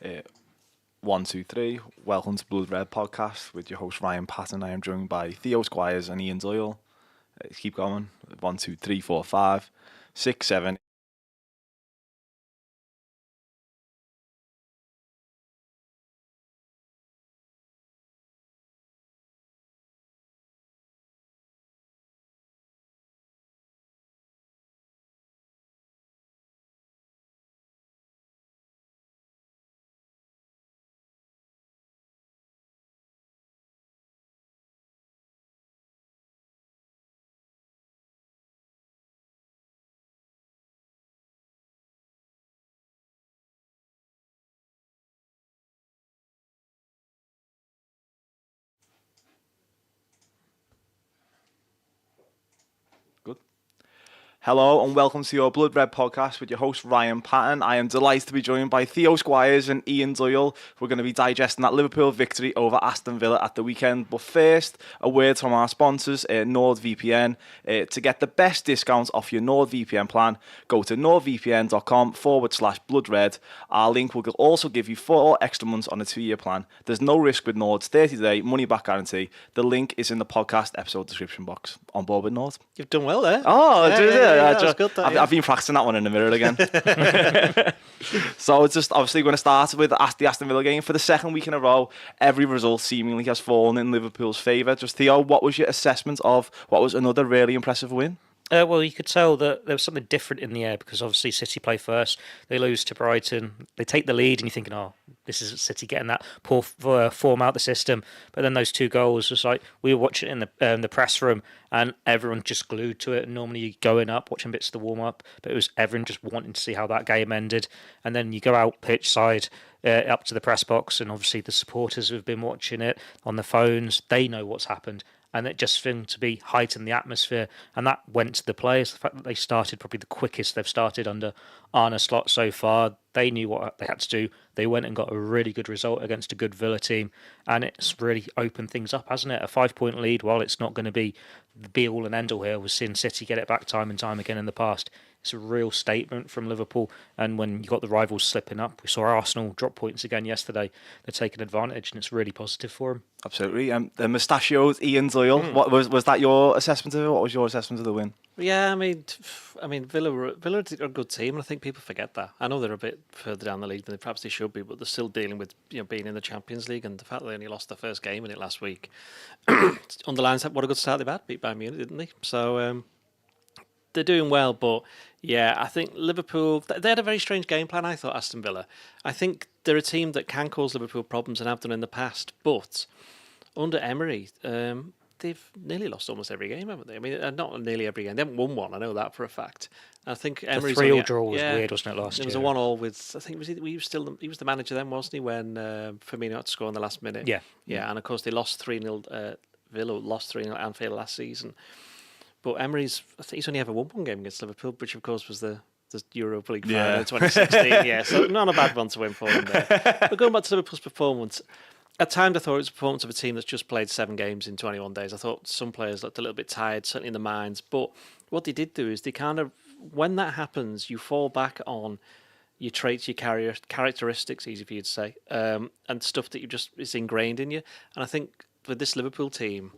Uh, 1, 2, 3. Welcome to Blood Red Podcast with your host Ryan Paton. I am joined by Theo, Squires, and Ian Doyle. Keep going. 1, 2, 3, 4, 5, 6, 7. Good. Hello and welcome to your Blood Red Podcast with your host Ryan Paton. I am delighted to be joined by Theo, Squires and Ian Doyle. We're going to be digesting that Liverpool victory over Aston Villa at the weekend. But first, a word from our sponsors, NordVPN. To get the best discounts off your NordVPN plan, go to nordvpn.com/bloodred. Our link will also give you 4 extra months on a 2-year plan. There's no risk with Nord's 30-day money-back guarantee. The link is in the podcast episode description box. On board with Nord? You've done well there. Oh, that was good, I've been practicing that one in the mirror again. So it's just obviously going to start with the Aston Villa game. For the second week in a row, every result seemingly has fallen in Liverpool's favour. Just Theo, what was your assessment of what was another really impressive win? Well, you could tell that there was something different in the air because obviously City play first. They lose to Brighton. They take the lead and you're thinking, oh, this is City getting that poor form out the system. But then those 2 goals was like, we were watching it in the press room and everyone just glued to it. And normally you going up, watching bits of the warm-up, but it was everyone just wanting to see how that game ended. And then you go out pitch side, up to the press box, and obviously the supporters who have been watching it on the phones, they know what's happened. And it just seemed to be heighten the atmosphere. And that went to the players. The fact that they started probably the quickest they've started under Arne Slot so far. They knew what they had to do. They went and got a really good result against a good Villa team. And it's really opened things up, hasn't it? A 5-point lead, while it's not going to be the be-all and end-all here. We've seen City get it back time and time again in the past. It's a real statement from Liverpool. And when you got the rivals slipping up, we saw Arsenal drop points again yesterday. They're taking advantage, and it's really positive for them. Absolutely. The mustachios, Ian Doyle. What was that your assessment of it? What was your assessment of the win? Yeah, I mean, Villa are a good team, and I think people forget that. I know they're a bit further down the league than perhaps they should be, but they're still dealing with being in the Champions League, and the fact that they only lost their first game in it last week underlines what a good start they've had. Beat Bayern Munich, didn't they? So they're doing well, but yeah, I think Liverpool, they had a very strange game plan, I thought, Aston Villa. I think they're a team that can cause Liverpool problems and have done in the past, but under Emery, they've nearly lost almost every game, haven't they? I mean, not nearly every game. They haven't won one, I know that for a fact. I think Emery's the 3-3 draw was weird, wasn't it, last year? It was a 1-1 with, I think, he was the manager then, wasn't he, when Firmino had to score in the last minute? Yeah. Yeah, and of course they lost 3-0, Villa lost 3-0 at Anfield last season. But Emery's, I think he's only ever won one game against Liverpool, which of course was the Europa League final in 2016. Yeah, so not a bad one to win for them there. But going back to Liverpool's performance, at times I thought it was a performance of a team that's just played 7 games in 21 days. I thought some players looked a little bit tired, certainly in the minds. But what they did do is they kind of, when that happens, you fall back on your traits, your characteristics, easy for you to say, and stuff that is ingrained in you. And I think with this Liverpool team,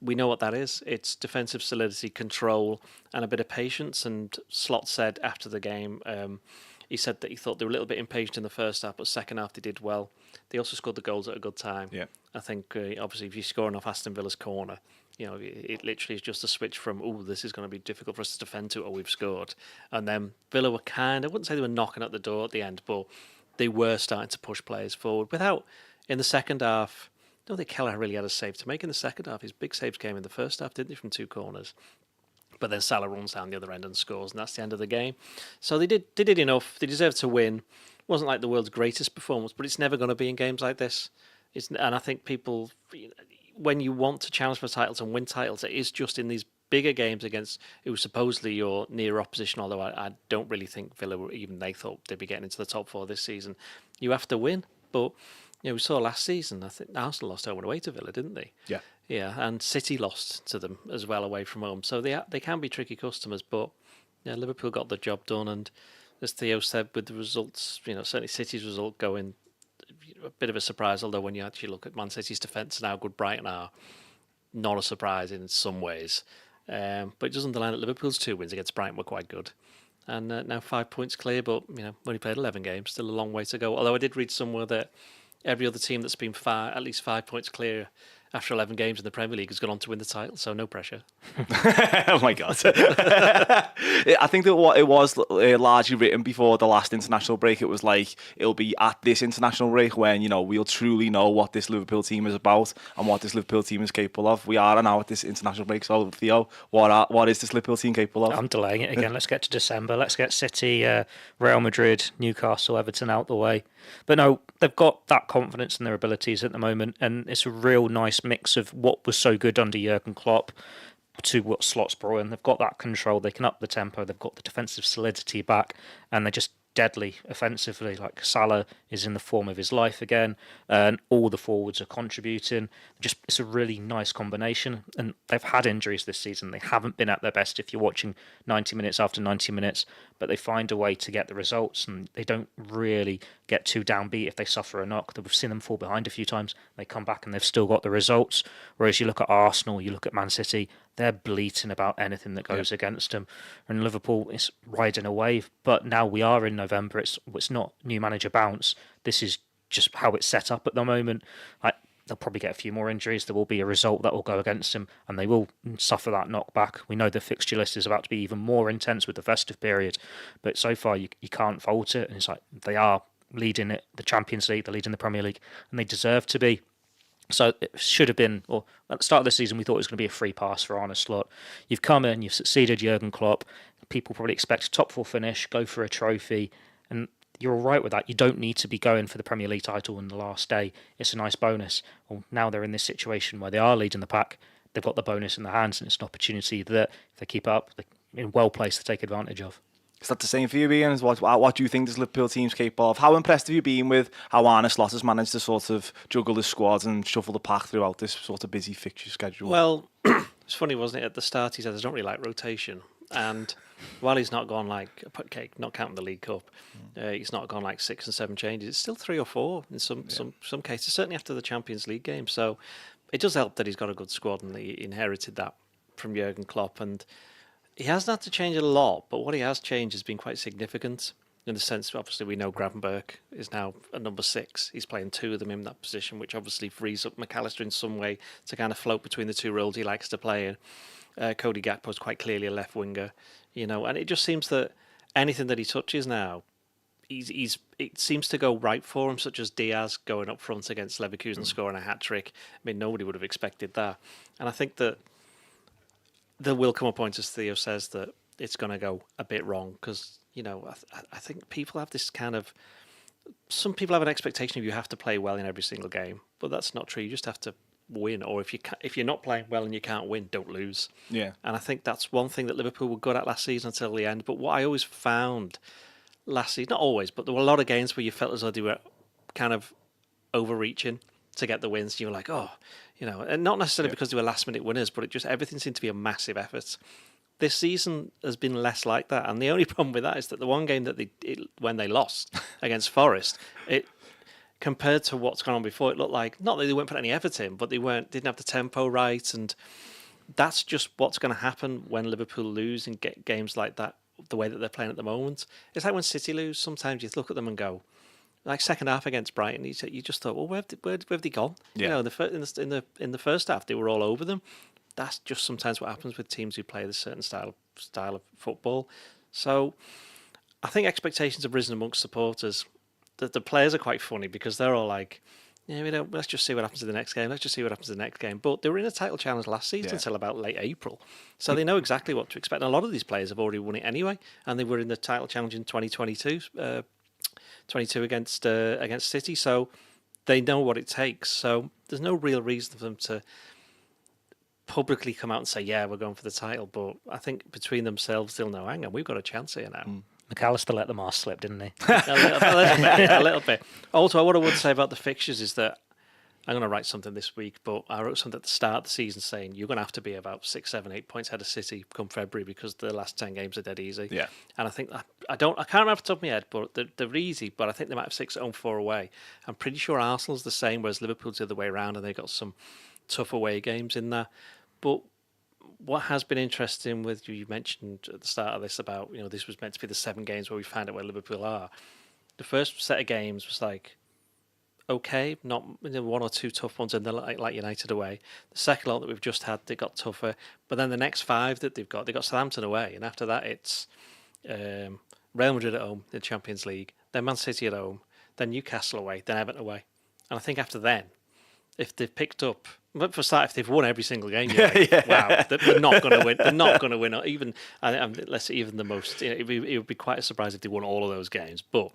we know what that is. It's defensive solidity, control, and a bit of patience. And Slot said after the game, he said that he thought they were a little bit impatient in the first half, but second half they did well. They also scored the goals at a good time. Yeah, I think obviously if you're scoring off Aston Villa's corner, it literally is just a switch from, this is going to be difficult for us to defend to, we've scored. And then Villa were I wouldn't say they were knocking at the door at the end, but they were starting to push players forward without, in the second half, I don't think Kelleher really had a save to make in the second half. His big saves came in the first half, didn't he, from 2 corners? But then Salah runs down the other end and scores, and that's the end of the game. So they did enough. They deserved to win. It wasn't like the world's greatest performance, but it's never going to be in games like this. And I think people, when you want to challenge for titles and win titles, it is just in these bigger games against who supposedly your near opposition, although I don't really think Villa, even they thought they'd be getting into the top 4 this season. You have to win, but we saw last season, I think Arsenal lost home and away to Villa, didn't they? Yeah. Yeah, and City lost to them as well away from home. So they can be tricky customers, but Liverpool got the job done. And as Theo said, with the results, certainly City's result going a bit of a surprise, although when you actually look at Man City's defence and how good Brighton are, not a surprise in some ways. But it does underline that Liverpool's 2 wins against Brighton were quite good. And now 5 points clear, but only played 11 games, still a long way to go. Although I did read somewhere that every other team that's been at least 5 points clear after 11 games in the Premier League has gone on to win the title, so no pressure. Oh my God. I think that what it was largely written before the last international break, it was like, it'll be at this international break when, we'll truly know what this Liverpool team is about and what this Liverpool team is capable of. We are now at this international break, so Theo, what is this Liverpool team capable of? I'm delaying it again. Let's get to December. Let's get City, Real Madrid, Newcastle, Everton out the way. But no, they've got that confidence in their abilities at the moment, and it's a real nice mix of what was so good under Jurgen Klopp to what Slot's brought in. They've got that control, they can up the tempo, they've got the defensive solidity back, and they're just deadly offensively. Like Salah is in the form of his life again, and all the forwards are contributing. Just it's a really nice combination, and they've had injuries this season. They haven't been at their best if you're watching 90 minutes after 90 minutes, but they find a way to get the results, and they don't really get too downbeat if they suffer a knock. We've seen them fall behind a few times, they come back and they've still got the results. Whereas you look at Arsenal, you look at Man City, they're bleating about anything that goes against them. And Liverpool is riding a wave, but now we are in November. It's not new manager bounce. This is just how it's set up at the moment. They'll probably get a few more injuries. There will be a result that will go against them, and they will suffer that knockback. We know the fixture list is about to be even more intense with the festive period, but so far you can't fault it. And it's like they are leading it, the Champions League, they're leading the Premier League, and they deserve to be. So it should have been, or at the start of the season, we thought it was going to be a free pass for Arne Slot. You've come in, you've succeeded Jurgen Klopp. People probably expect a top 4 finish, go for a trophy, and you're all right with that. You don't need to be going for the Premier League title on the last day. It's a nice bonus. Well, now they're in this situation where they are leading the pack. They've got the bonus in their hands, and it's an opportunity that, if they keep up, they're in well placed to take advantage of. Is that the same for you, Ian? What do you think this Liverpool team's capable of? How impressed have you been with how Arne Slot has managed to sort of juggle his squad and shuffle the pack throughout this sort of busy fixture schedule? Well, it's funny, wasn't it? At the start, he said, I don't really like rotation. And while he's not gone like, okay, not counting the League Cup, he's not gone like 6 and 7 changes. It's still 3 or 4 in some cases, certainly after the Champions League game. So it does help that he's got a good squad and he inherited that from Jurgen Klopp. And he hasn't had to change a lot, but what he has changed has been quite significant in the sense, obviously, we know Gravenberch is now at number 6. He's playing 2 of them in that position, which obviously frees up McAllister in some way to kind of float between the 2 roles he likes to play in. Cody Gakpo is quite clearly a left winger, and it just seems that anything that he touches now, it seems to go right for him, such as Diaz going up front against Leverkusen scoring a hat-trick. I mean, nobody would have expected that. And I think that there will come a point, as Theo says, that it's going to go a bit wrong because, I think people have this kind of... Some people have an expectation of you have to play well in every single game, but that's not true. You just have to win, or if you're not playing well and you can't win, don't lose. Yeah. And I think that's one thing that Liverpool were good at last season until the end. But what I always found last season, not always, but there were a lot of games where you felt as though they were kind of overreaching to get the wins. You were like, and not necessarily because they were last minute winners, but everything seemed to be a massive effort. This season has been less like that, and the only problem with that is that the one game that when they lost against Forest, compared to what's gone on before, it looked like not that they weren't putting any effort in, but didn't have the tempo right, and that's just what's going to happen when Liverpool lose and get games like that, the way that they're playing at the moment. It's like when City lose. Sometimes you look at them and go, like second half against Brighton, you just thought, well, where have they gone? Yeah. In the first half, they were all over them. That's just sometimes what happens with teams who play this certain style of football. So I think expectations have risen amongst supporters. The players are quite funny because they're all like, let's just see what happens in the next game. Let's just see what happens in the next game. But they were in a title challenge last season until about late April. So they know exactly what to expect. And a lot of these players have already won it anyway. And they were in the title challenge in 2022, 22 against City. So they know what it takes. So there's no real reason for them to publicly come out and say, yeah, we're going for the title. But I think between themselves, they'll know, hang on, we've got a chance here now. McAllister let the mask slip, didn't he? a little bit. Also, what I would say about the fixtures is that I'm going to write something this week, but I wrote something at the start of the season saying you're going to have to be about 6, 7, 8 points ahead of City come February because the last 10 games are dead easy. Yeah. And I think I can't remember off the top of my head, but they're easy. But I think they might have 6 at home, 4 away. I'm pretty sure Arsenal's the same, whereas Liverpool's the other way around, and they got some tough away games in there. But what has been interesting with you mentioned at the start of this about this was meant to be the 7 games where we find out where Liverpool are. The first set of games was like, okay, not 1 or 2 tough ones in there like United away. The second lot that we've just had, they got tougher. But then the next 5 that they got Southampton away, and after that it's Real Madrid at home in the Champions League, then Man City at home, then Newcastle away, then Everton away. And I think after then, if they've picked up, but for start, if they've won every single game, you're like, wow, they're not going to win. They're not going to win. Even let's say even the most. It would be quite a surprise if they won all of those games. But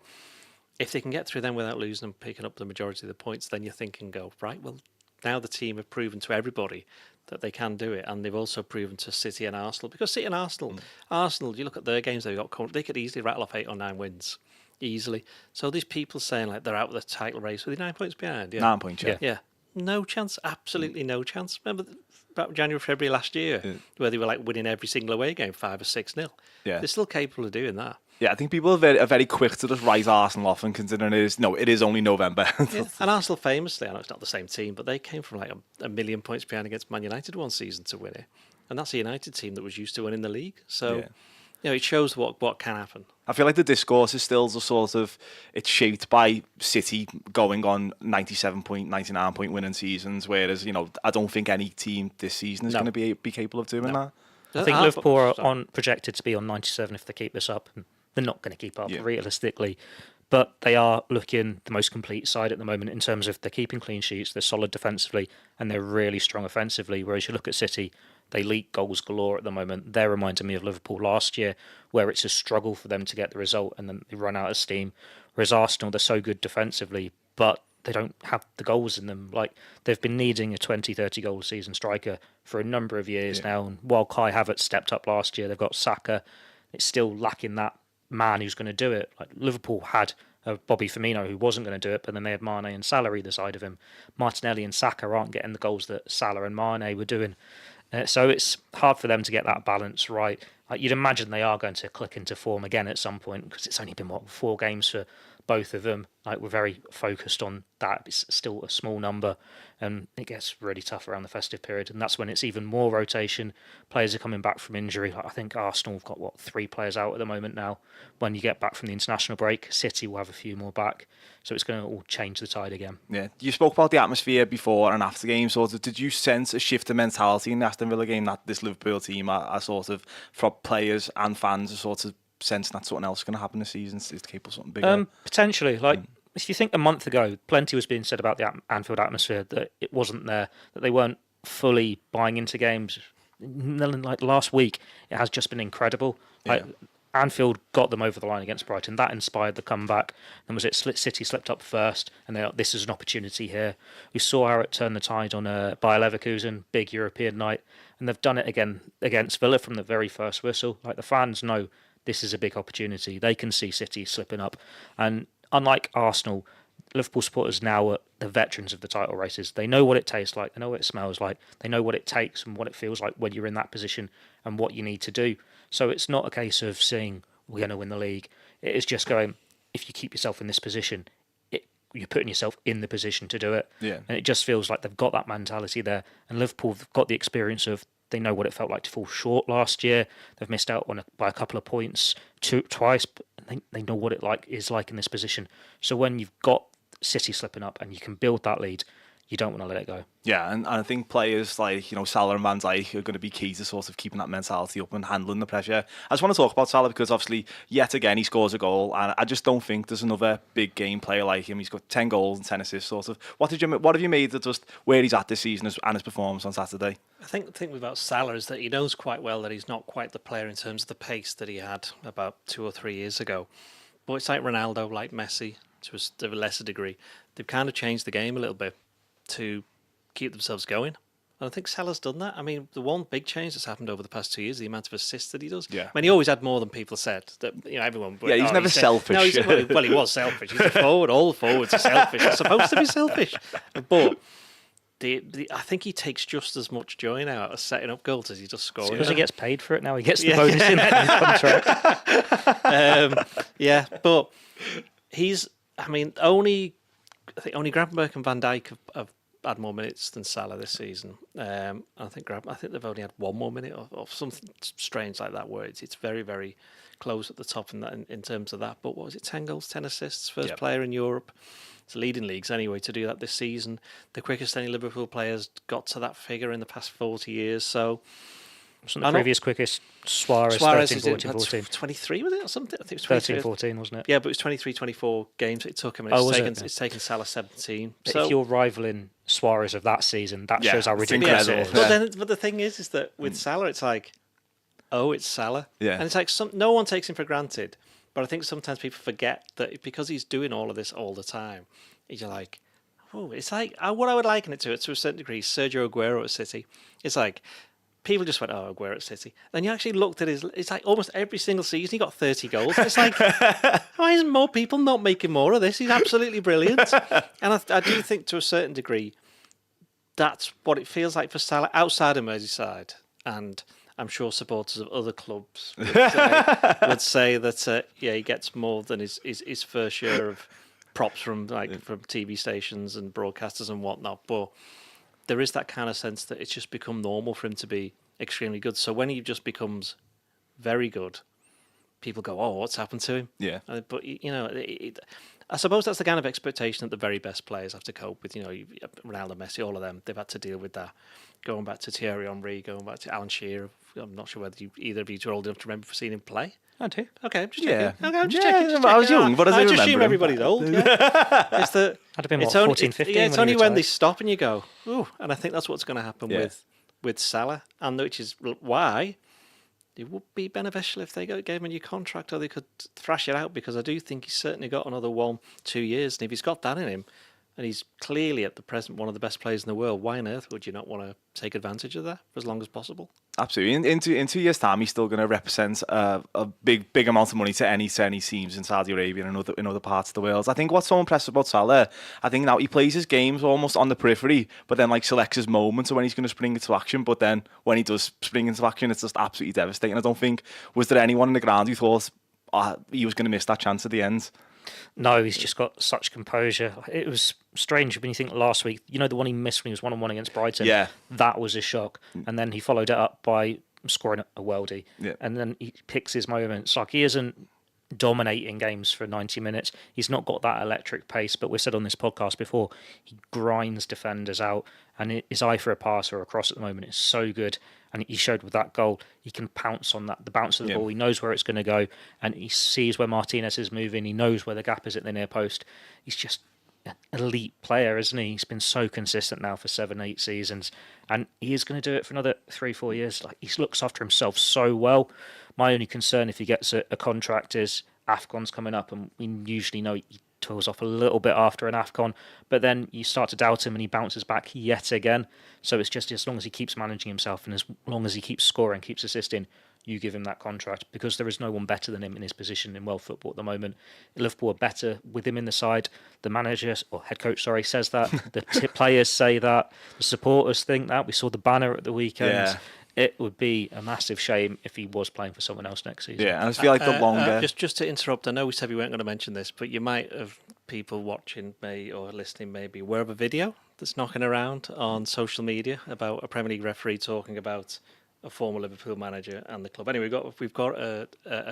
if they can get through them without losing and picking up the majority of the points, then you think and go, right, well, now the team have proven to everybody that they can do it, and they've also proven to City and Arsenal. Because City and Arsenal, you look at their games they've got, they could easily rattle off 8 or 9 wins. Easily. So these people saying like they're out of the title race, were they 9 points behind? Yeah. 9 points, yeah. Yeah. No chance, absolutely no chance. Remember about January, February last year, where they were like winning every single away game 5 or 6-0. Yeah. They're still capable of doing that. Yeah, I think people are very quick to just write Arsenal off, and considering it is only November. Yeah. And Arsenal famously, I know it's not the same team, but they came from like a million points behind against Man United one season to win it. And that's a United team that was used to winning the league. So, it shows what can happen. I feel like the discourse is still it's shaped by City going on 97 point, 99 point winning seasons, whereas, I don't think any team this season is going to be capable of doing that. I think Liverpool are projected to be on 97 if they keep this up. And they're not going to keep up realistically, but they are looking the most complete side at the moment in terms of they're keeping clean sheets, they're solid defensively, and they're really strong offensively. Whereas you look at City, they leak goals galore at the moment. They're reminding me of Liverpool last year, where it's a struggle for them to get the result and then they run out of steam. Whereas Arsenal, they're so good defensively, but they don't have the goals in them. Like, they've been needing a 20, 30 goal season striker for a number of years now. And while Kai Havertz stepped up last year, they've got Saka. It's still lacking that man who's going to do it. Like, Liverpool had Bobby Firmino who wasn't going to do it, but then they had Mane and Salah either side of him. Martinelli and Saka aren't getting the goals that Salah and Mane were doing. So it's hard for them to get that balance right. You'd imagine they are going to click into form again at some point, because it's only been 4 games for both of them. We're very focused on that. It's still a small number, and it gets really tough around the festive period, and that's when it's even more rotation. Players are coming back from injury. I think Arsenal have got 3 players out at the moment now. When you get back from the international break, City will have a few more back, so it's going to all change the tide again. Yeah, you spoke about the atmosphere before and after game. Did you sense a shift in mentality in the Aston Villa game that this Liverpool team are from players and fans are sensing that something else is going to happen this season? It's capable of something bigger. Potentially, if you think a month ago, plenty was being said about the Anfield atmosphere, that it wasn't there, that they weren't fully buying into games. Like last week, it has just been incredible. Anfield got them over the line against Brighton. That inspired the comeback. Then was it City slipped up first, and this is an opportunity here. We saw how it turned the tide on Bayer Leverkusen, big European night, and they've done it again against Villa from the very first whistle. The fans know this is a big opportunity. They can see City slipping up, and unlike Arsenal, Liverpool supporters now are the veterans of the title races. They know what it tastes like. They know what it smells like. They know what it takes and what it feels like when you're in that position and what you need to do. So it's not a case of saying we're going to win the league. It is just going, if you keep yourself in this position, you're putting yourself in the position to do it. Yeah. And it just feels like they've got that mentality there. And Liverpool have got the experience of, they know what it felt like to fall short last year. They've missed out by a couple of points twice. But they know what it is like in this position. So when you've got City slipping up and you can build that lead, you don't want to let it go. Yeah, and I think players like Salah and Van Dijk are going to be key to keeping that mentality up and handling the pressure. I just want to talk about Salah because obviously yet again he scores a goal, and I just don't think there's another big game player like him. He's got 10 goals and 10 assists. What have you made of just where he's at this season and his performance on Saturday? I think the thing about Salah is that he knows quite well that he's not quite the player in terms of the pace that he had about 2 or 3 years ago. But it's like Ronaldo, like Messi, to a lesser degree. They've kind of changed the game a little bit to keep themselves going. And I think Salah's done that. I mean, the one big change that's happened over the past 2 years, the amount of assists that he does. Yeah. I mean, he always had more than people said. That everyone. Yeah, he's never selfish. No, well, he was selfish. He's a forward. All forwards are selfish. They're supposed to be selfish. But I think he takes just as much joy now out of setting up goals as he does scoring. Because he gets paid for it now. He gets the bonus in that contract. But he's. I mean, only Gravenberch and Van Dijk have had more minutes than Salah this season. I think they've only had one more minute or something strange like that, where it's very, very close at the top in terms of that. But what was it? 10 goals, 10 assists, first player in Europe. It's leading leagues anyway to do that this season. The quickest any Liverpool players got to that figure in the past 40 years. So. Wasn't the previous quickest Suarez 13-14? 23 was it or something? I think it was 13-14, wasn't it? Yeah, but it was 23-24 games it took him. And it's taken Salah 17. So, if you're rivaling Suarez of that season, that shows how ridiculous it is. But the thing is that with Salah, it's like, oh, it's Salah. Yeah. And it's like no one takes him for granted. But I think sometimes people forget that because he's doing all of this all the time, you're like, oh, it's like, what I would liken it to a certain degree, Sergio Aguero at City. It's like, people just went, oh, Aguero at City. Then you actually looked at it's like almost every single season he got 30 goals. It's like, why isn't more people not making more of this? He's absolutely brilliant. And I do think to a certain degree, that's what it feels like for Salah outside of Merseyside. And I'm sure supporters of other clubs would say that, he gets more than his fair share of props from TV stations and broadcasters and whatnot. But there is that kind of sense that it's just become normal for him to be extremely good. So when he just becomes very good, people go, oh, what's happened to him? Yeah. But, I suppose that's the kind of expectation that the very best players have to cope with. Ronaldo, Messi, all of them, they've had to deal with that. Going back to Thierry Henry, going back to Alan Shearer. I'm not sure whether either of you are old enough to remember seeing him play. I do. Okay, I'm just checking. Yeah. Okay, I'm just checking. I was young, but I just remember assume him. everybody's old. Yeah. I'd have been, 14, 15? It's only when they stop and you go, ooh, and I think that's what's going to happen with Salah, and which is why it would be beneficial if they gave him a new contract or they could thrash it out, because I do think he's certainly got another 1-2 years, and if he's got that in him, and he's clearly at the present one of the best players in the world, why on earth would you not want to take advantage of that for as long as possible? Absolutely. In 2 years' time, he's still going to represent a big amount of money to any teams in Saudi Arabia and in other parts of the world. I think what's so impressive about Salah, I think now he plays his games almost on the periphery, but then selects his moments of when he's going to spring into action. But then when he does spring into action, it's just absolutely devastating. I don't think, was there anyone in the ground who thought he was going to miss that chance at the end? No, he's just got such composure. It was strange when you think last week, the one he missed when he was 1-on-1 against Brighton. Yeah. That was a shock. And then he followed it up by scoring a worldie. Yeah. And then he picks his moments. He isn't dominating games for 90 minutes. He's not got that electric pace, but we've said on this podcast before, he grinds defenders out, and his eye for a pass or a cross at the moment is so good. And he showed with that goal, he can pounce on the bounce of the ball. He knows where it's going to go, and he sees where Martinez is moving. He knows where the gap is at the near post. He's just an elite player, isn't he? He's been so consistent now for 7-8 seasons, and he is going to do it for another 3-4 years. He looks after himself so well. My only concern if he gets a contract is AFCON's coming up, and we usually know he toils off a little bit after an AFCON, but then you start to doubt him and he bounces back yet again. So it's just as long as he keeps managing himself and as long as he keeps scoring, keeps assisting, you give him that contract, because there is no one better than him in his position in world football at the moment. Liverpool are better with him in the side. The manager, or head coach, says that. The players say that. The supporters think that. We saw the banner at the weekend. Yeah. It would be a massive shame if he was playing for someone else next season. Yeah, and I feel like the longer... Just to interrupt, I know we said we weren't going to mention this, but you might have people watching or listening maybe aware of a video that's knocking around on social media about a Premier League referee talking about a former Liverpool manager and the club. Anyway, we've got a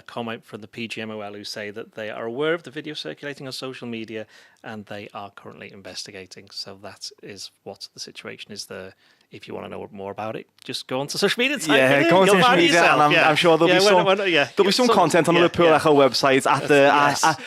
comment from the PGMOL who say that they are aware of the video circulating on social media and they are currently investigating. So that is what the situation is there. If you want to know more about it, just go onto social media. Go on social media, and I'm sure there'll be some content on the Liverpool Echo website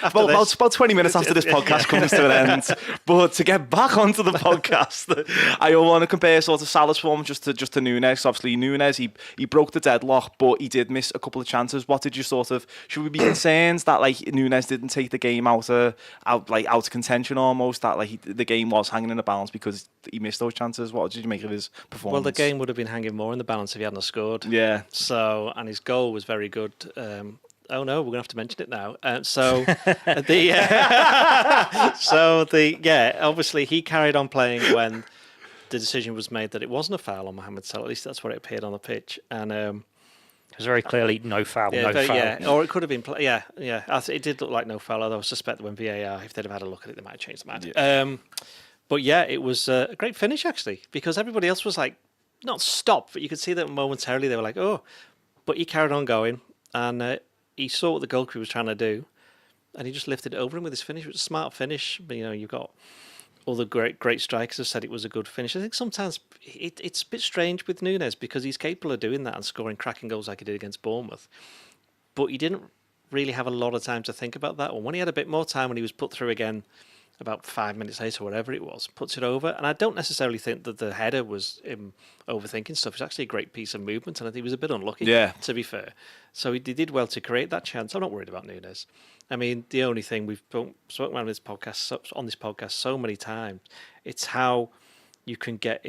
about 20 minutes after this podcast comes to an end. But to get back onto the podcast, I want to compare sort of Salah's form just to Nunez. Obviously, Nunez he broke the deadlock, but he did miss a couple of chances. What did you should we be concerned that Nunez didn't take the game out of contention almost? That the game was hanging in the balance because he missed those chances. What did you make of his performance? Well, the game would have been hanging more in the balance if he hadn't scored. Yeah. So, and his goal was very good. Oh no, we're gonna have to mention it now. Obviously he carried on playing when the decision was made that it wasn't a foul on Mohamed Salah. At least that's what it appeared on the pitch. And it was very clearly no foul, yeah, no foul. Yeah, or it could have been. It did look like no foul. Although I suspect that when VAR, if they'd have had a look at it, they might have changed the mind. Yeah. But yeah, it was a great finish actually, because everybody else was like, not stopped, but you could see that momentarily they were like, oh, but he carried on going, and he saw what the goalkeeper was trying to do, and he just lifted it over him with his finish. It was a smart finish. But, you've got all the great strikers have said it was a good finish. I think sometimes it's a bit strange with Nunez because he's capable of doing that and scoring cracking goals like he did against Bournemouth, but he didn't really have a lot of time to think about that. Or when he had a bit more time, when he was put through again about 5 minutes later, whatever it was, puts it over. And I don't necessarily think that the header was him overthinking stuff. It's actually a great piece of movement, and I think he was a bit unlucky, to be fair. So he did well to create that chance. I'm not worried about Nunez. I mean, the only thing we've spoken about on this podcast so many times, it's how you can get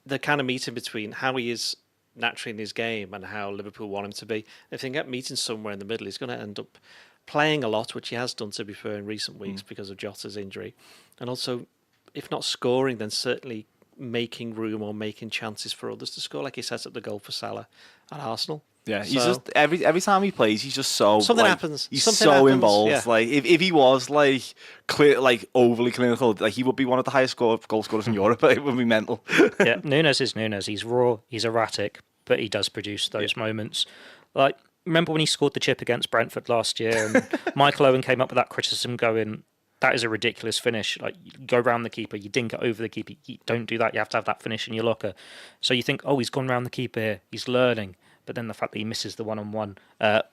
the kind of meeting between how he is naturally in his game and how Liverpool want him to be. If they can get meeting somewhere in the middle, he's going to end up playing a lot, which he has done, to be fair, in recent weeks because of Jota's injury. And also, if not scoring, then certainly making room or making chances for others to score, like he set up the goal for Salah at Arsenal. Yeah, he's just every time he plays, he's just so something happens. He's something so happens, involved. Yeah. Like if he was overly clinical, like he would be one of the highest goal scorers in Europe. It would be mental. Yeah, Nunez is Nunez. He's raw. He's erratic, but he does produce those moments. Like, remember when he scored the chip against Brentford last year, and Michael Owen came up with that criticism, going, "That is a ridiculous finish. Like, you go round the keeper, you didn't get over the keeper. You don't do that. You have to have that finish in your locker." So you think, oh, he's gone round the keeper here. He's learning. But then the fact that he misses the one-on-one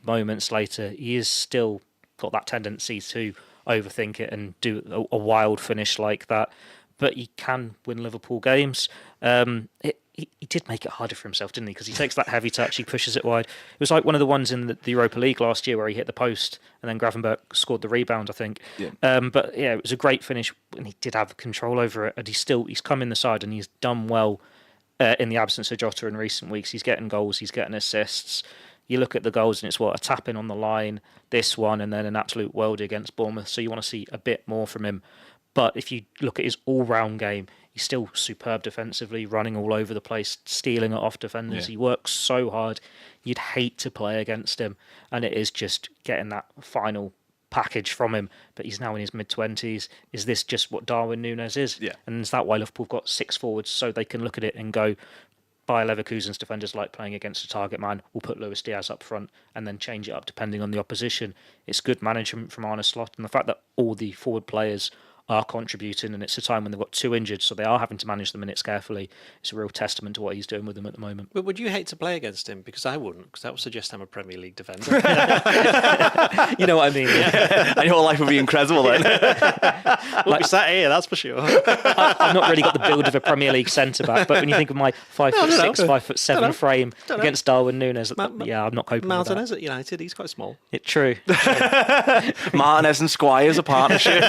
moments later, he is still got that tendency to overthink it and do a wild finish like that. But he can win Liverpool games. He did make it harder for himself, didn't he? Because he takes that heavy touch, he pushes it wide. It was like one of the ones in the Europa League last year where he hit the post and then Gravenberch scored the rebound, I think. Yeah. But yeah, it was a great finish and he did have control over it. And he's come in the side and he's done well in the absence of Jota in recent weeks. He's getting goals, he's getting assists. You look at the goals and it's a tap in on the line, this one, and then an absolute worldie against Bournemouth. So you want to see a bit more from him. But if you look at his all-round game, he's still superb defensively, running all over the place, stealing it off defenders. Yeah. He works so hard. You'd hate to play against him. And it is just getting that final package from him. But he's now in his mid-20s. Is this just what Darwin Nunez is? Yeah. And is that why Liverpool have got 6 forwards so they can look at it and go, Bayer Leverkusen's defenders like playing against a target man, we'll put Luis Diaz up front and then change it up depending on the opposition. It's good management from Arne Slot, and the fact that all the forward players are contributing, and it's a time when they've got 2 injured, so they are having to manage the minutes carefully. It's a real testament to what he's doing with them at the moment. But would you hate to play against him? Because I wouldn't, because that would suggest I'm a Premier League defender. You know what I mean? Yeah. And your life would be incredible then. We'll be sat here, that's for sure. I've not really got the build of a Premier League centre-back, but when you think of my 5'6", 5'7" frame against Darwin Nunez, I'm not coping with that. Martinez at United, he's quite small. It's true. Martinez and Squires, a partnership.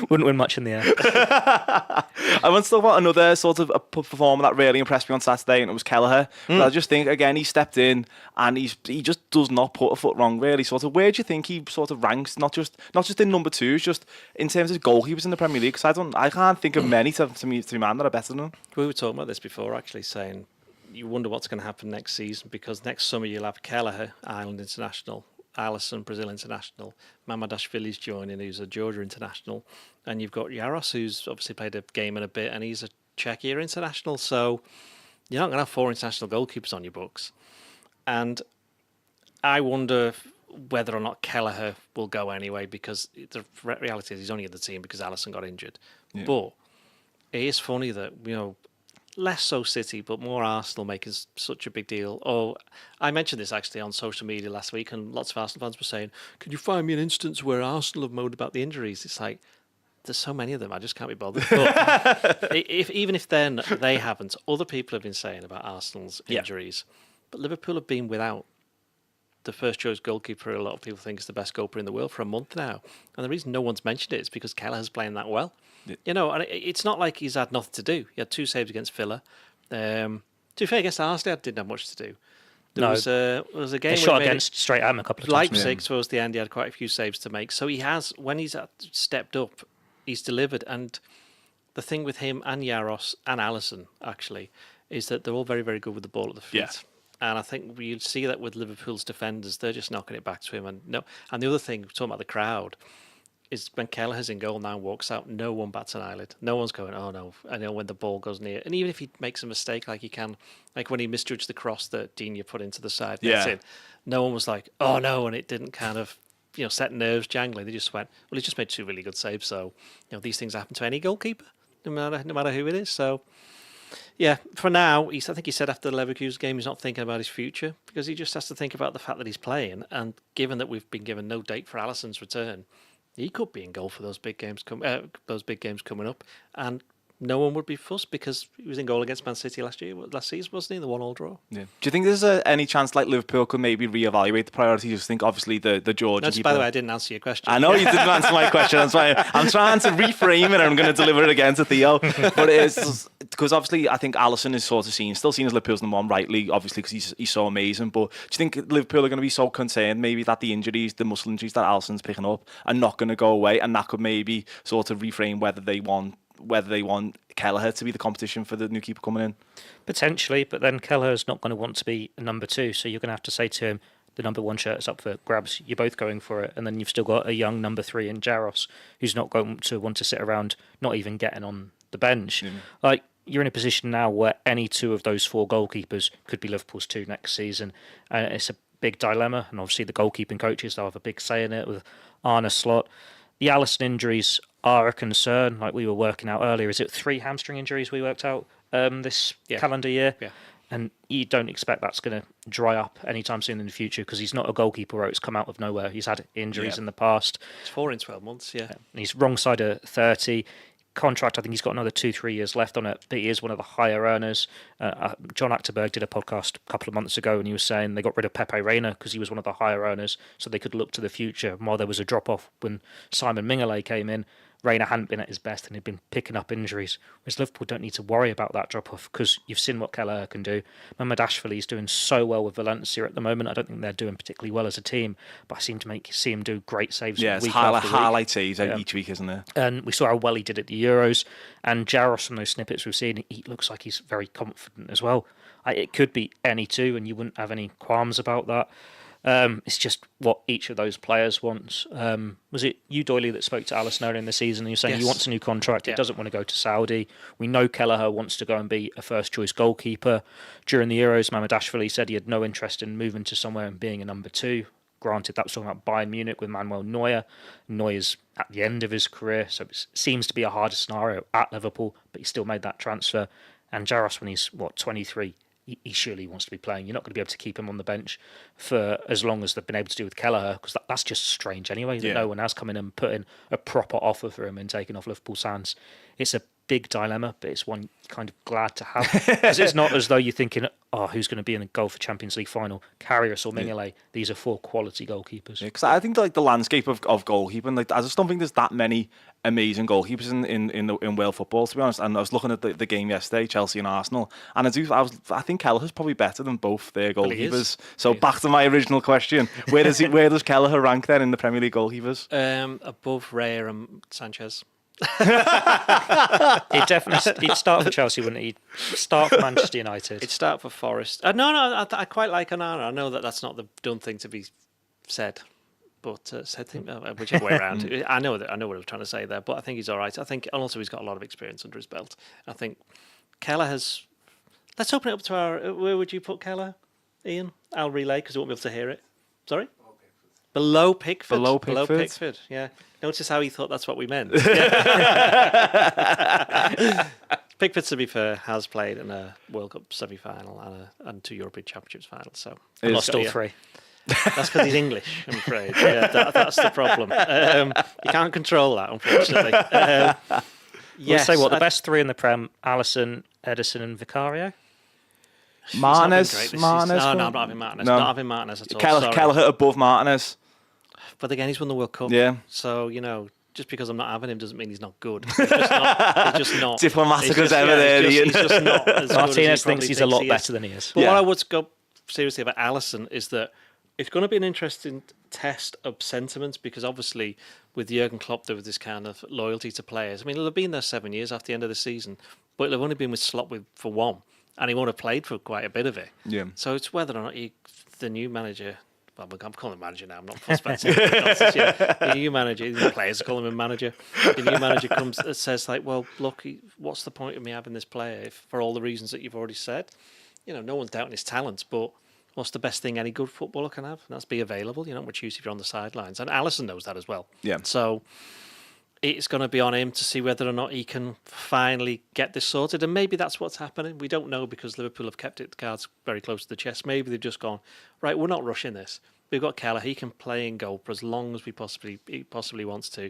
Wouldn't win much in the air. I want to talk about another sort of a performer that really impressed me on Saturday, and it was Kelleher. I just think, again, he stepped in and he just does not put a foot wrong, really. Sort of, where do you think he sort of ranks, not just in number 2s, just in terms of goalkeepers in the Premier League? Because I can't think of many to me man that are better than him. We were talking about this before, actually, saying you wonder what's going to happen next season, because next summer you'll have Kelleher, Ireland international, Alisson, Brazil international, Mamadashvili's joining, who's a Georgia international, and you've got Jaros, who's obviously played a game in a bit, and he's a Czechia international. So you're not going to have 4 international goalkeepers on your books. And I wonder whether or not Kelleher will go anyway, because the reality is he's only in the team because Alisson got injured. Yeah. But it is funny that, less so City, but more Arsenal making such a big deal. Oh, I mentioned this actually on social media last week, and lots of Arsenal fans were saying, "Could you find me an instance where Arsenal have moaned about the injuries?" It's like, there's so many of them, I just can't be bothered. But even if they haven't, other people have been saying about Arsenal's injuries. But Liverpool have been without the first choice goalkeeper a lot of people think is the best goalkeeper in the world for a month now. And the reason no one's mentioned it is because Kelleher's playing that well. Yeah. And it's not like he's had nothing to do. He had 2 saves against Villa. To be fair, against Arsenal, didn't have much to do. There was a game. They shot against straight at him a couple of times. Leipzig towards the end, he had quite a few saves to make. So he has, when he's stepped up, he's delivered. And the thing with him and Jaros and Alisson, actually, is that they're all very, very good with the ball at the feet. Yeah. And I think you'd see that with Liverpool's defenders, they're just knocking it back to him. And the other thing, talking about the crowd, is when Kelleher's in goal now and walks out, no one bats an eyelid. No one's going, oh no. I know when the ball goes near. And even if he makes a mistake, like when he misjudged the cross that Digne put into the side, no one was like, oh no, and it didn't kind of, set nerves jangling. They just went, well, he just made 2 really good saves. So, these things happen to any goalkeeper, no matter who it is. So, yeah, for now, I think he said after the Leverkusen game he's not thinking about his future because he just has to think about the fact that he's playing. And given that we've been given no date for Alisson's return, he could be in goal for those big games coming up, and no one would be fussed because he was in goal against Man City last season, wasn't he? The 1-1 draw. Yeah. Do you think there's any chance like Liverpool could maybe reevaluate the priorities? I think obviously the Georgian people... By the way, I didn't answer your question. I know you didn't answer my question. That's why I'm trying to reframe it and I'm going to deliver it again to Theo. But it's because obviously I think Alisson is sort of still seen as Liverpool's number one, rightly, obviously because he's so amazing. But do you think Liverpool are going to be so concerned maybe that the muscle injuries that Alisson's picking up are not going to go away, and that could maybe sort of reframe whether they want Kelleher to be the competition for the new keeper coming in? Potentially, but then Kelleher's not going to want to be a number 2, so you're going to have to say to him, the number 1 shirt is up for grabs, you're both going for it, and then you've still got a young number 3 in Jaros, who's not going to want to sit around, not even getting on the bench. Like, you're in a position now where any 2 of those 4 goalkeepers could be Liverpool's 2 next season, and it's a big dilemma, and obviously the goalkeeping coaches, they'll have a big say in it with Arne Slot. The Alisson injuries are a concern, like we were working out earlier. Is it 3 hamstring injuries we worked out this calendar year? Yeah. And you don't expect that's going to dry up anytime soon in the future because he's not a goalkeeper where it's come out of nowhere. He's had injuries in the past. It's 4 in 12 months, yeah. And he's wrong side of 30. Contract, I think he's got another 2-3 years left on it, but he is one of the higher earners. John Achterberg did a podcast a couple of months ago and he was saying they got rid of Pepe Reina because he was one of the higher earners so they could look to the future. And while there was a drop-off when Simon Mignolet came in, Reina hadn't been at his best and he'd been picking up injuries. Whereas Liverpool don't need to worry about that drop-off because you've seen what Kelleher can do. Mamardashvili is doing so well with Valencia at the moment. I don't think they're doing particularly well as a team, but I seem to see him do great saves week after week. Highlight saves each week, isn't there? And we saw how well he did at the Euros. And Jaros, from those snippets we've seen, he looks like he's very confident as well. It could be any 2 and you wouldn't have any qualms about that. It's just what each of those players wants. Was it you, Doyle, that spoke to Alisson earlier in the season and you're saying he wants a new contract, he doesn't want to go to Saudi. We know Kelleher wants to go and be a first choice goalkeeper. During the Euros, Mamardashvili said he had no interest in moving to somewhere and being a number 2. Granted, that was talking about Bayern Munich with Manuel Neuer. Neuer's at the end of his career, so it seems to be a harder scenario at Liverpool, but he still made that transfer. And Jaros, when he's, 23, he surely wants to be playing. You're not going to be able to keep him on the bench for as long as they've been able to do with Kelleher, because that's just strange anyway, that no one has come in and put in a proper offer for him and taken off Liverpool's hands. It's a big dilemma, but it's one kind of glad to have. Because it's not as though you're thinking, who's going to be in the goal for Champions League final? Karius or Mignolet. These are 4 quality goalkeepers. Because I think the landscape of goalkeeping, I just don't think there's that many amazing goalkeepers in world football, to be honest. And I was looking at the game yesterday, Chelsea and Arsenal, and I think Kelleher's probably better than both their goalkeepers. So back to my original question, where does Kelleher rank then in the Premier League goalkeepers? Above Raya and Sanchez. He'd start for Chelsea, wouldn't he? He'd start for Manchester United. He'd start for Forest. I quite like Onana. I know that's not the done thing to be said, but whichever way around. I know what I was trying to say there, but I think he's all right. I think also he's got a lot of experience under his belt. I think Kelleher's. Let's open it up to our. Where would you put Kelleher, Ian? I'll relay because I won't be able to hear it. Sorry. Below Pickford. Below Pickford. Yeah. Notice how he thought that's what we meant. Pickford, to be fair, has played in a World Cup semi-final and 2 European Championships finals. So lost all 3. That's because he's English, I'm afraid. Yeah, that's the problem. You can't control that, unfortunately. Yes, say the best 3 in the Prem: Alisson, Edison, and Vicario. Martinez. No, I'm not having Martinez. No. Not having Martinez at all. Kelleher above Martinez. But again, he's won the World Cup. Yeah. So, just because I'm not having him doesn't mean he's not good. He's just not. Diplomatic as ever there, Ian. He's just not as good Martinez as he thinks he's a lot better than he is. But what I would go seriously about Alisson is that it's going to be an interesting test of sentiments, because obviously with Jurgen Klopp, there was this kind of loyalty to players. I mean, he'll have been there 7 years after the end of the season, but he'll have only been with Klopp for one, and he won't have played for quite a bit of it. Yeah. So it's whether or not the new manager. Well, I'm calling him manager now. I'm not prospecting. The new manager, the players call him a manager. The new manager comes and says, like, well, look, what's the point of me having this player if, for all the reasons that you've already said? You know, no one's doubting his talents, but what's the best thing any good footballer can have? And that's be available. You know, much use if you're on the sidelines. And Alisson knows that as well. Yeah. So it's going to be on him to see whether or not he can finally get this sorted. And maybe that's what's happening. We don't know because Liverpool have kept the cards very close to the chest. Maybe they've just gone, right, we're not rushing this. We've got Kelleher. He can play in goal for as long as he possibly wants to,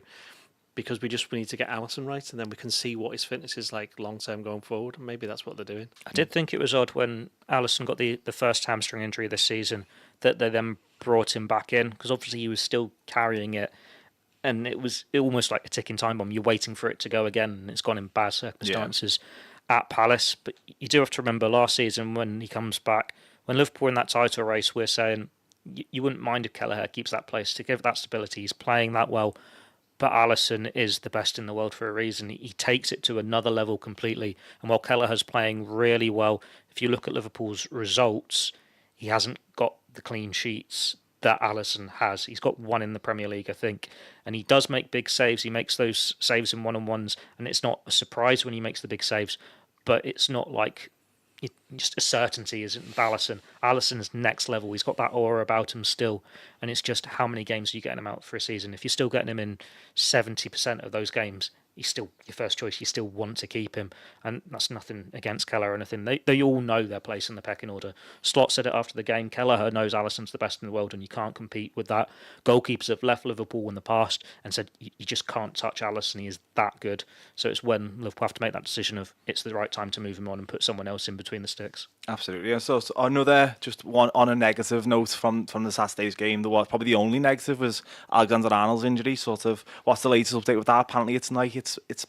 because we need to get Alisson right, and then we can see what his fitness is like long term going forward. And maybe that's what they're doing. I did think it was odd when Alisson got the first hamstring injury this season that they then brought him back in, because obviously he was still carrying it. And it was almost like a ticking time bomb. You're waiting for it to go again, and it's gone in bad circumstances at Palace. But you do have to remember last season when he comes back, when Liverpool were in that title race, we're saying you wouldn't mind if Kelleher keeps that place to give that stability. He's playing that well. But Alisson is the best in the world for a reason. He takes it to another level completely. And while Kelleher's playing really well, if you look at Liverpool's results, he hasn't got the clean sheets that Alisson has. He's got one in the Premier League, I think, and he does make big saves. He makes those saves in one-on-ones, and it's not a surprise when he makes the big saves, but it's not like just a certainty, isn't it? Alisson. Alisson's next level. He's got that aura about him still, and it's just how many games are you getting him out for a season? If you're still getting him in 70% of those games, he's still your first choice. You still want to keep him, and that's nothing against Kelleher or anything. They all know their place in the pecking order. Slot said it after the game. Kelleher knows Alisson's the best in the world, and you can't compete with that. Goalkeepers have left Liverpool in the past and said you just can't touch Alisson. He is that good. So it's when Liverpool have to make that decision of it's the right time to move him on and put someone else in between the sticks. Absolutely. Yeah. So another just one on a negative note from the Saturday's game. Probably the only negative was Alexander-Arnold's injury. Sort of, what's the latest update with that? Apparently, it's like it's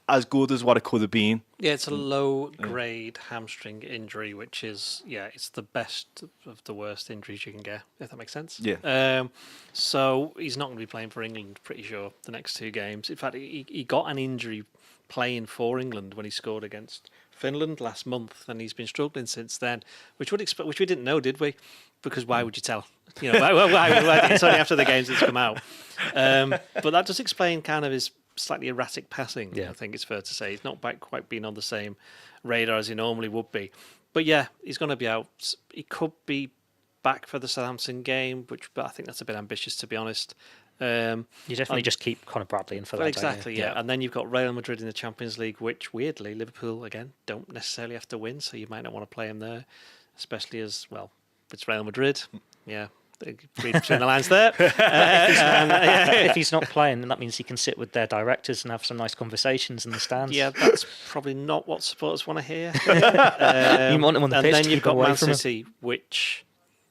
as good as what it could have been. Yeah, it's a low-grade hamstring injury, which is, it's the best of the worst injuries you can get, if that makes sense. Yeah. So he's not going to be playing for England, pretty sure, the next two games. In fact, he got an injury playing for England when he scored against Finland last month, and he's been struggling since then, which we didn't know, did we? Because why would you tell? You know, why it's only after the games it's come out. But that does explain kind of his slightly erratic passing. Yeah. I think it's fair to say he's not quite been on the same radar as he normally would be. But yeah, he's going to be out. He could be back for the Southampton game, but I think that's a bit ambitious, to be honest. You definitely just keep Conor Bradley in for that. Exactly, yeah. And then you've got Real Madrid in the Champions League, which weirdly Liverpool again don't necessarily have to win, so you might not want to play him there, especially as well. It's Real Madrid, yeah. Read between the lines there. If he's not playing, then that means he can sit with their directors and have some nice conversations in the stands. Yeah, that's probably not what supporters want to hear. You want him on the pitch. And then you've got Man City, which...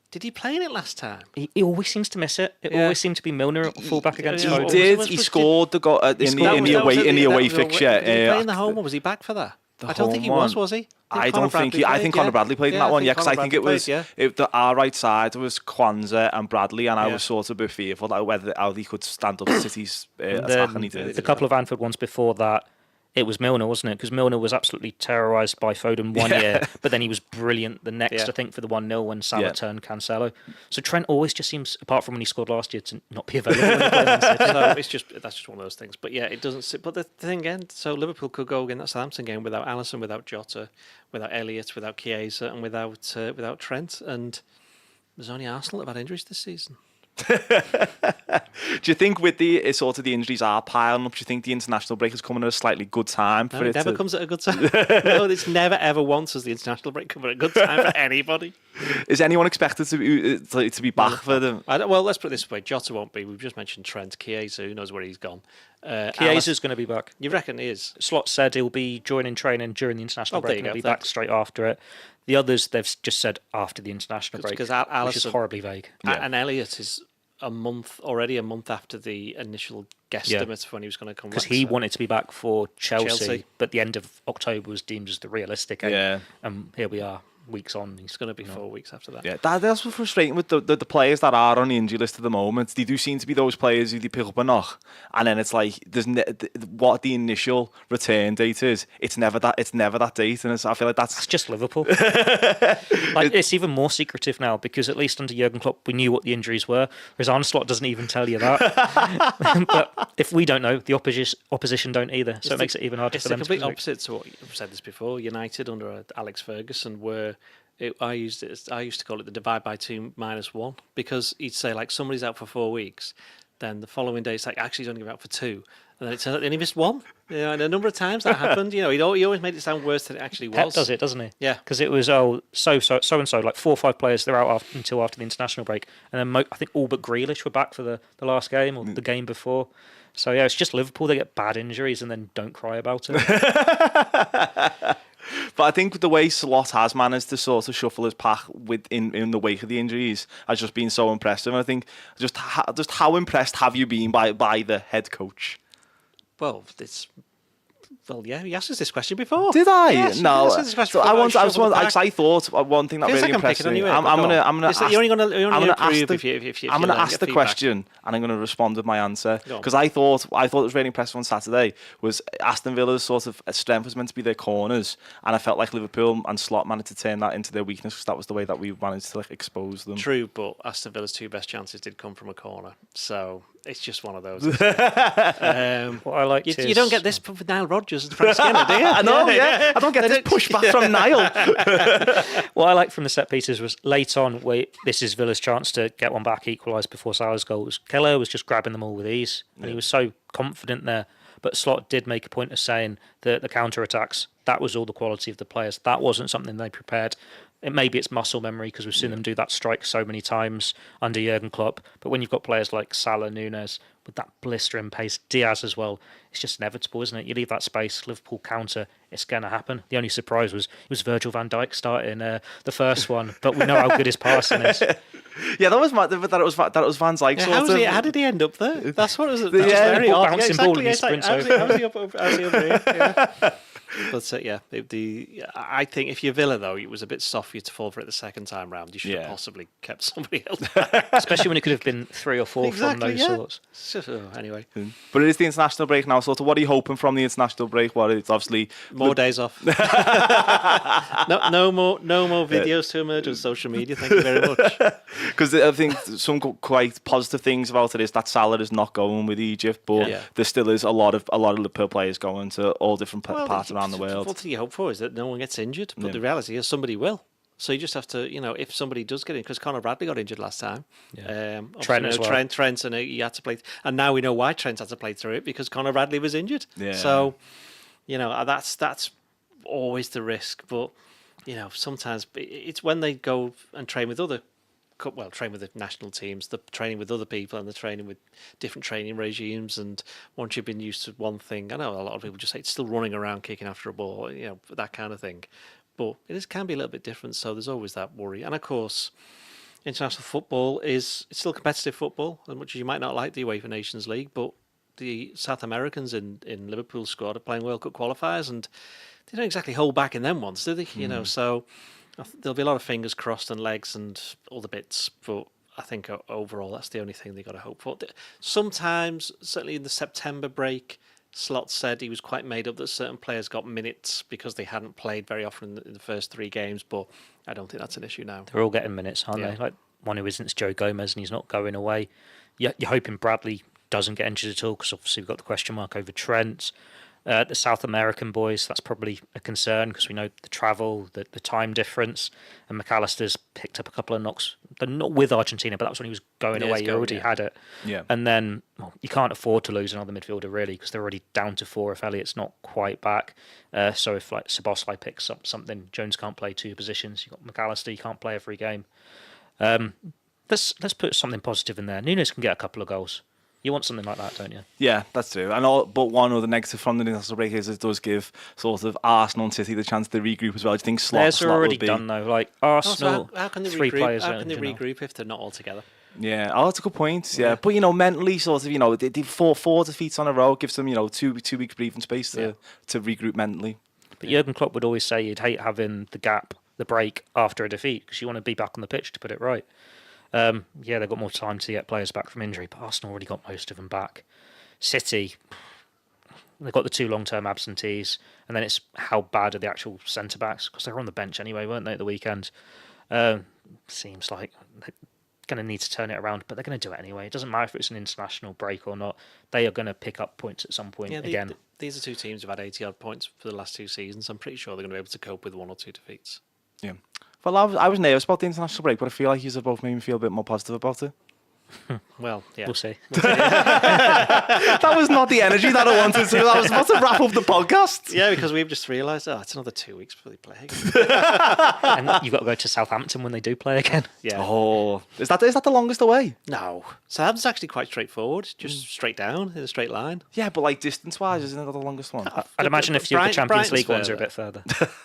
Did he play in it last time? He always seems to miss it. It always seemed to be Milner at fullback against Foden. He did. He scored the goal in the away fixture. Did he play in the home, or was he back for that? I don't think he was he? I think Conor Bradley played in that one, because I think it was our right side was Kwanzaa and Bradley, and I was sort of a bit fearful that how he could stand up to City's attack, and he did. The couple of Anfield ones before that, it was Milner, wasn't it? Because Milner was absolutely terrorised by Foden one year, but then he was brilliant the next, I think, for the 1-0 when Salah turned Cancelo. So Trent always just seems, apart from when he scored last year, to not be available. So that's just one of those things. But yeah, it doesn't sit. But the thing again, so Liverpool could go against that Southampton game without Alisson, without Jota, without Elliott, without Chiesa, and without Trent. And there's only Arsenal that have had injuries this season. Do you think with the sort of the injuries are piling up, do you think the international break is coming at a slightly good time for it never comes at a good time. No, it's never ever once as the international break come at a good time for anybody. Is anyone expected to be back for them? Well, let's put it this way: Jota won't be. We've just mentioned Trent. Chiesa, who knows where he's gone? Chiesa's going to be back. You reckon he is? Slot said he'll be joining training during the international break and he'll be back straight after it. The others, they've just said after the international break, which is horribly vague. And Elliott is a month after the initial guesstimate for when he was going to come back. Because he wanted to be back for Chelsea, but the end of October was deemed as the realistic end. And here we are. weeks on. It's going to be 4 weeks after that. Yeah, that's what's frustrating with the players that are on the injury list at the moment. They do seem to be those players who they pick up a knock, and then it's like what the initial return date is. It's never that date, and I feel like that's just Liverpool. It's even more secretive now because at least under Jurgen Klopp we knew what the injuries were, whereas Arne Slot doesn't even tell you that. But if we don't know, the opposition don't either, so it makes it even harder for them. It's the complete opposite to what you've said this before. United under Alex Ferguson were. I used to call it the divide by 2 minus 1 because he'd say like somebody's out for 4 weeks, then the following day it's like actually he's only out for 2, and then it turns out they only missed 1. And a number of times that happened. He always made it sound worse than it actually was. Pep does it, doesn't he? Yeah, because it was so and so like 4 or 5 players they're out until after the international break, and then I think all but Grealish were back for the last game or the game before. So yeah, it's just Liverpool. They get bad injuries and then don't cry about it. But I think the way Slot has managed to sort of shuffle his pack in the wake of the injuries has just been so impressive. And I think just how impressed have you been by the head coach? Well, yeah, you asked us this question before. Did I? Yes, No. So I thought one thing that really impressed me. I'm gonna ask. You're only gonna ask if I'm gonna ask the question and I'm gonna respond with my answer because I thought it was really impressive on Saturday. Was Aston Villa's sort of strength was meant to be their corners, and I felt like Liverpool and Slot managed to turn that into their weakness because that was the way that we managed to expose them. True, but Aston Villa's 2 best chances did come from a corner, so it's just one of those. What I like you don't get this from Nile Rodgers and Frank Skinner, do you? I know, yeah. I don't get this pushback from Niall. What I like from the set pieces was late on, this is Villa's chance to get one back, equalise before Salah's goals. Kelleher was just grabbing them all with ease, and he was so confident there. But Slot did make a point of saying that the counter-attacks, that was all the quality of the players. That wasn't something they prepared. Maybe it's muscle memory because we've seen them do that strike so many times under Jurgen Klopp. But when you've got players like Salah, Nunez, with that blistering pace, Diaz as well, it's just inevitable, isn't it? You leave that space, Liverpool counter, it's going to happen. The only surprise was Virgil van Dijk starting the first one, but we know how good his passing is. Yeah, that was Van Dijk. How did he end up there? That's what it was. Very odd. Bouncing ball and he sprints over. How's he over here? Yeah. But I think if you're Villa though, it was a bit soft for you to fall for it the second time round. You should have possibly kept somebody else back. Especially when it could have been 3 or 4 from those sorts. Anyway, but it is the international break now. So what are you hoping from the international break? Well, it's obviously more days off. no more videos to emerge on social media. Thank you very much. Because I think some quite positive things about it is that Salah is not going with Egypt, but there still is a lot of Liverpool players going to all different parts around the world. What you hope for is that no one gets injured, but the reality is somebody will. So you just have to, if somebody does get in, because Conor Bradley got injured last time. Trent as well. Trent, and he had to play, and now we know why Trent had to play through it because Conor Bradley was injured. Yeah. So, that's always the risk. But sometimes it's when they go and train with train with the national teams, the training with other people and the training with different training regimes. And once you've been used to one thing, I know a lot of people just say it's still running around kicking after a ball, that kind of thing. But it can be a little bit different, so there's always that worry. And of course, international football it's still competitive football, as much as you might not like the UEFA Nations League, but the South Americans in Liverpool's squad are playing World Cup qualifiers, and they don't exactly hold back in them ones, do they? So there'll be a lot of fingers crossed and legs and all the bits, but I think overall that's the only thing they got to hope for. Sometimes, certainly in the September break, Slot said he was quite made up that certain players got minutes because they hadn't played very often in the first 3 games, but I don't think that's an issue now. They're all getting minutes, aren't they? Like one who isn't is Joe Gomez, and he's not going away. You're hoping Bradley doesn't get injured at all because obviously we've got the question mark over Trent. The South American boys, that's probably a concern because we know the travel, the time difference, and McAllister's picked up a couple of knocks. They're not with Argentina, but that was when he was going away. He already had it. Yeah. And then you can't afford to lose another midfielder really because they're already down to 4 if Elliott's not quite back. So if like Szoboszlai picks up something, Jones can't play 2 positions. You've got McAllister, you can't play every game. Let's put something positive in there. Nunez can get a couple of goals. You want something like that, don't you? Yeah, that's true. But one other negative from the international break is it does give sort of Arsenal and City the chance to regroup as well. Do you think Slot already will be done though? Like Arsenal, how can they 3 regroup? players. How can they regroup if they're not all together? Yeah, that's a good point. Yeah, but mentally, sort of, they four defeats on a row gives them 2 weeks breathing space to regroup mentally. But Jurgen Klopp would always say he'd hate having the gap the break after a defeat because you want to be back on the pitch to put it right. Yeah, they've got more time to get players back from injury, but Arsenal already got most of them back. City, they've got the 2 long-term absentees, and then it's how bad are the actual centre-backs, because they were on the bench anyway, weren't they, at the weekend? Seems like they're going to need to turn it around, but they're going to do it anyway. It doesn't matter if it's an international break or not. They are going to pick up points at some point again. These are 2 teams who've had 80-odd points for the last 2 seasons. I'm pretty sure they're going to be able to cope with 1 or 2 defeats. Yeah. Well, I was nervous about the international break, but I feel like you both made me feel a bit more positive about it. Well, yeah. We'll see. That was not the energy that I wanted to. I was about to wrap up the podcast. Yeah, because we've just realised, it's another 2 weeks before they play again. And you've got to go to Southampton when they do play again. Yeah. Oh, is that the longest away? No. Southampton's actually quite straightforward. Just straight down in a straight line. Yeah, but like distance-wise, isn't it the longest one? I'd imagine a few of the Champions League ones are a bit further.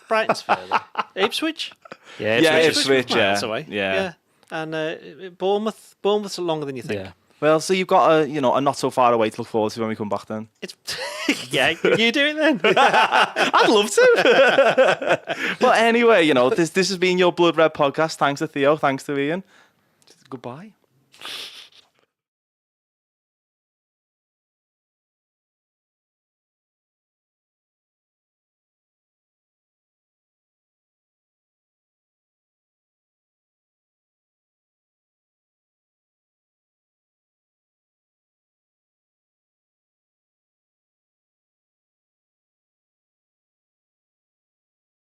Brighton's further. Ipswich? Yeah, Ipswich, miles yeah. away. Yeah. And Bournemouth's longer than you think. Yeah. Well, so you've got a not so far away to look forward to when we come back then. It's yeah, you do it then. I'd love to. But anyway, this has been your Blood Red podcast. Thanks to Theo. Thanks to Ian. Goodbye.